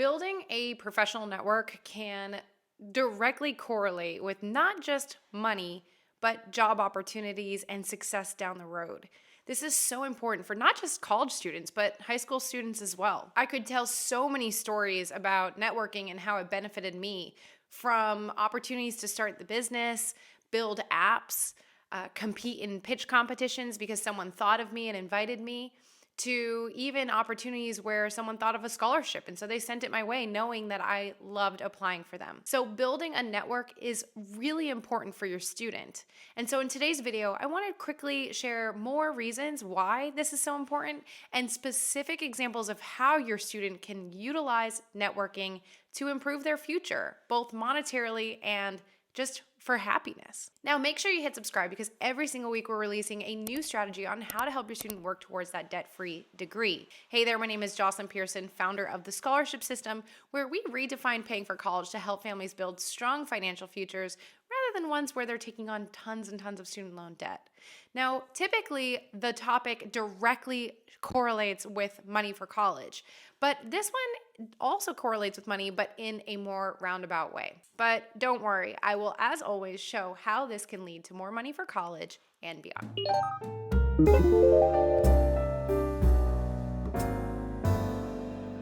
building a professional network can directly correlate with not just money, but job opportunities and success down the road. This is so important for not just college students, but high school students as well. I could tell so many stories about networking and how it benefited me, from opportunities to start the business, build apps, compete in pitch competitions because someone thought of me and invited me, to even opportunities where someone thought of a scholarship and so they sent it my way knowing that I loved applying for them. So building a network is really important for your student. And so in today's video, I want to quickly share more reasons why this is so important and specific examples of how your student can utilize networking to improve their future, both monetarily and just for happiness. Now, make sure you hit subscribe because every single week we're releasing a new strategy on how to help your student work towards that debt-free degree. Hey there, my name is Jocelyn Pearson, founder of the Scholarship System, where we redefine paying for college to help families build strong financial futures rather than ones where they're taking on tons and tons of student loan debt. Now, typically the topic directly correlates with money for college, but this one also correlates with money, but in a more roundabout way. But don't worry, I will, as always, show how this can lead to more money for college and beyond.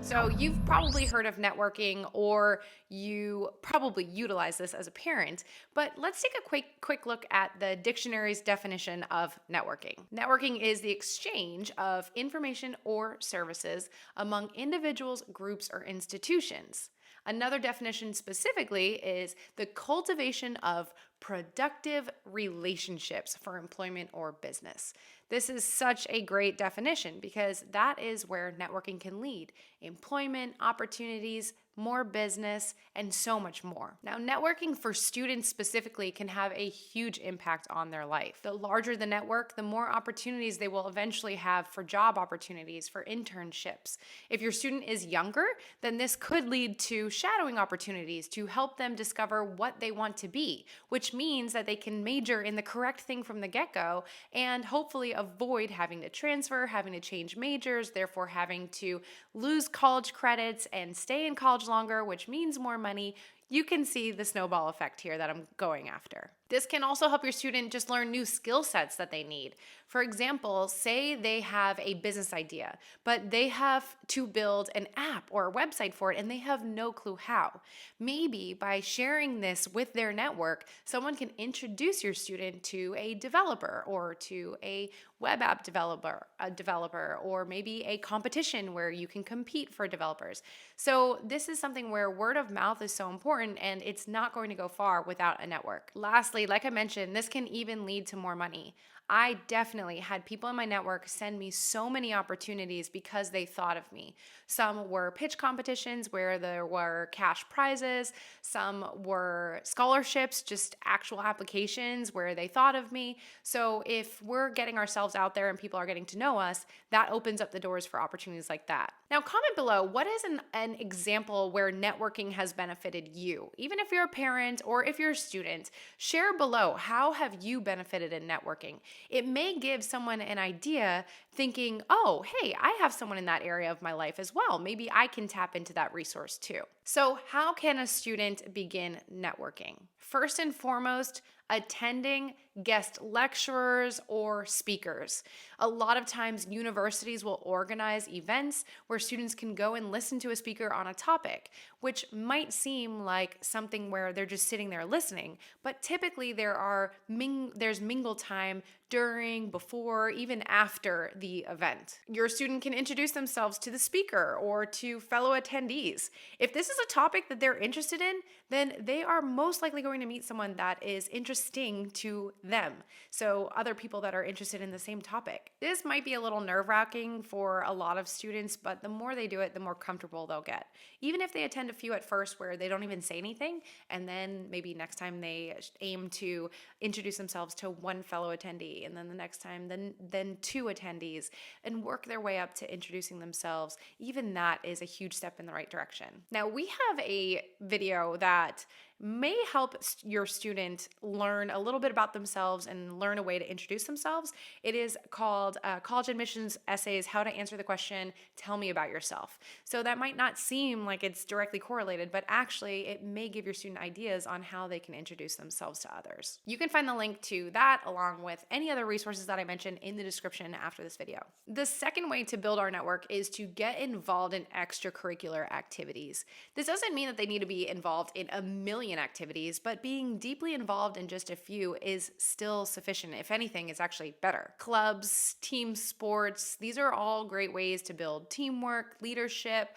So you've probably heard of networking, or you probably utilize this as a parent, but let's take a quick look at the dictionary's definition of networking. Networking is the exchange of information or services among individuals, groups, or institutions. Another definition specifically is the cultivation of productive relationships for employment or business. This is such a great definition because that is where networking can lead: employment, opportunities, more business, and so much more. Now, networking for students specifically can have a huge impact on their life. The larger the network, the more opportunities they will eventually have for job opportunities, for internships. If your student is younger, then this could lead to shadowing opportunities to help them discover what they want to be, which means that they can major in the correct thing from the get-go and hopefully avoid having to transfer, having to change majors, therefore having to lose college credits and stay in college longer, which means more money. You can see the snowball effect here that I'm going after. This can also help your student just learn new skill sets that they need. For example, say they have a business idea, but they have to build an app or a website for it and they have no clue how. Maybe by sharing this with their network, someone can introduce your student to a developer or to a web app developer, or maybe a competition where you can compete for developers. So this is something where word of mouth is so important and it's not going to go far without a network. Lastly, like I mentioned, this can even lead to more money. I definitely had people in my network send me so many opportunities because they thought of me. Some were pitch competitions where there were cash prizes. Some were scholarships, just actual applications where they thought of me. So if we're getting ourselves out there and people are getting to know us, that opens up the doors for opportunities like that. Now, comment below, what is an example where networking has benefited you? Even if you're a parent or if you're a student, share below, how have you benefited in networking? It may give someone an idea thinking, oh, hey, I have someone in that area of my life as well. Maybe I can tap into that resource too. So how can a student begin networking? First and foremost, attending guest lecturers or speakers. A lot of times universities will organize events where students can go and listen to a speaker on a topic, which might seem like something where they're just sitting there listening, but typically there's mingle time during, before, even after the event. Your student can introduce themselves to the speaker or to fellow attendees. If this is a topic that they're interested in, then they are most likely going to meet someone that is interesting to them. So other people that are interested in the same topic. This might be a little nerve-wracking for a lot of students, but the more they do it, the more comfortable they'll get. Even if they attend a few at first where they don't even say anything, and then maybe next time they aim to introduce themselves to one fellow attendee, and then the next time, then two attendees, and work their way up to introducing themselves, even that is a huge step in the right direction. Now, we have a video that may help your student learn a little bit about themselves and learn a way to introduce themselves. It is called College Admissions Essays, How to Answer the Question, Tell Me About Yourself. So that might not seem like it's directly correlated, but actually it may give your student ideas on how they can introduce themselves to others. You can find the link to that along with any other resources that I mentioned in the description after this video. The second way to build our network is to get involved in extracurricular activities. This doesn't mean that they need to be involved in a million activities, but being deeply involved in just a few is still sufficient. If anything, it's actually better. Clubs, team sports, these are all great ways to build teamwork, leadership,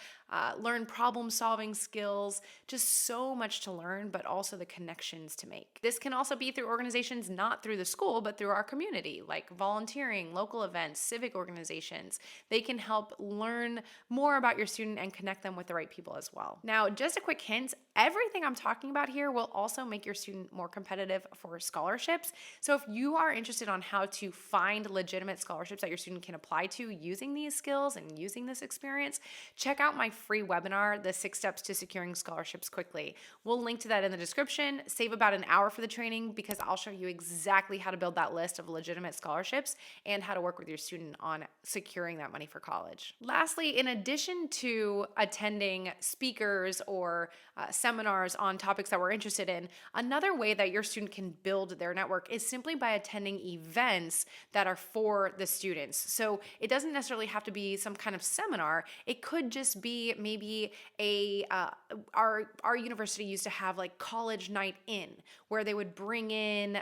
learn problem-solving skills, just so much to learn, but also the connections to make. This can also be through organizations not through the school, but through our community, like volunteering, local events, civic organizations. They can help learn more about your student and connect them with the right people as well. Now, just a quick hint, everything I'm talking about here will also make your student more competitive for scholarships. So if you are interested on how to find legitimate scholarships that your student can apply to using these skills and using this experience, check out my free webinar, The 6 Steps to Securing Scholarships Quickly. We'll link to that in the description. Save about an hour for the training because I'll show you exactly how to build that list of legitimate scholarships and how to work with your student on securing that money for college. Lastly, in addition to attending speakers or seminars on topics that we're interested in, another way that your student can build their network is simply by attending events that are for the students. So it doesn't necessarily have to be some kind of seminar. It could just be maybe our university used to have like college night in, where they would bring in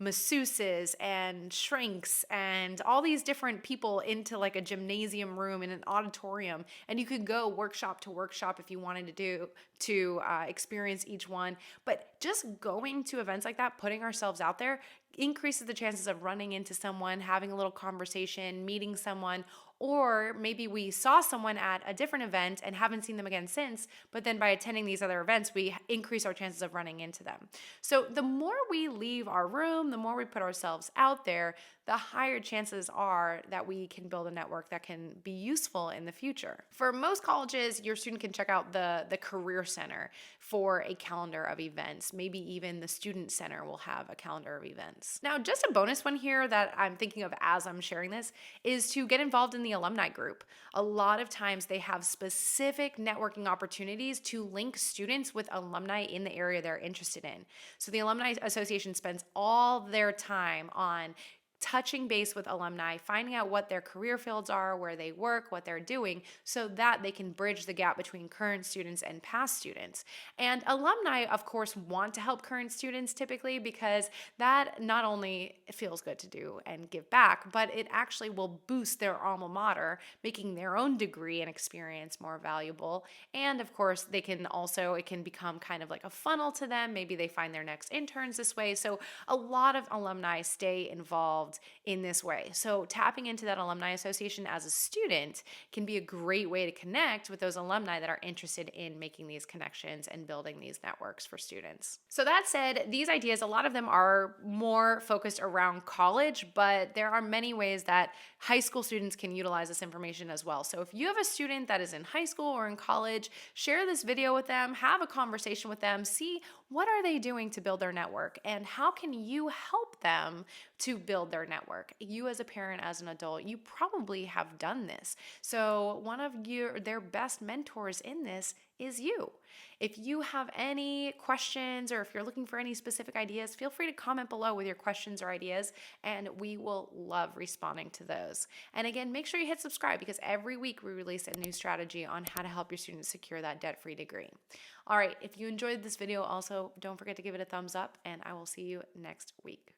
masseuses and shrinks and all these different people into like a gymnasium room in an auditorium, and you could go workshop to workshop if you wanted to experience each one. But just going to events like that, putting ourselves out there, increases the chances of running into someone, having a little conversation, meeting someone, or maybe we saw someone at a different event and haven't seen them again since, but then by attending these other events, we increase our chances of running into them. So the more we leave our room, the more we put ourselves out there, the higher chances are that we can build a network that can be useful in the future. For most colleges, your student can check out the Career Center for a calendar of events. Maybe even the Student Center will have a calendar of events. Now, just a bonus one here that I'm thinking of as I'm sharing this is to get involved in the alumni group. A lot of times they have specific networking opportunities to link students with alumni in the area they're interested in. So the Alumni Association spends all their time on touching base with alumni, finding out what their career fields are, where they work, what they're doing, so that they can bridge the gap between current students and past students. And alumni, of course, want to help current students typically because that not only feels good to do and give back, but it actually will boost their alma mater, making their own degree and experience more valuable. And of course, it can become kind of like a funnel to them. Maybe they find their next interns this way. So a lot of alumni stay involved in this way. So tapping into that alumni association as a student can be a great way to connect with those alumni that are interested in making these connections and building these networks for students. So that said, these ideas, a lot of them are more focused around college, but there are many ways that high school students can utilize this information as well. So if you have a student that is in high school or in college, share this video with them, have a conversation with them, see what are they doing to build their network and how can you help them to build their network. You as a parent, as an adult, you probably have done this. So one of their best mentors in this is you. If you have any questions or if you're looking for any specific ideas, feel free to comment below with your questions or ideas, and we will love responding to those. And again, make sure you hit subscribe because every week we release a new strategy on how to help your students secure that debt-free degree. All right, if you enjoyed this video, also don't forget to give it a thumbs up, and I will see you next week.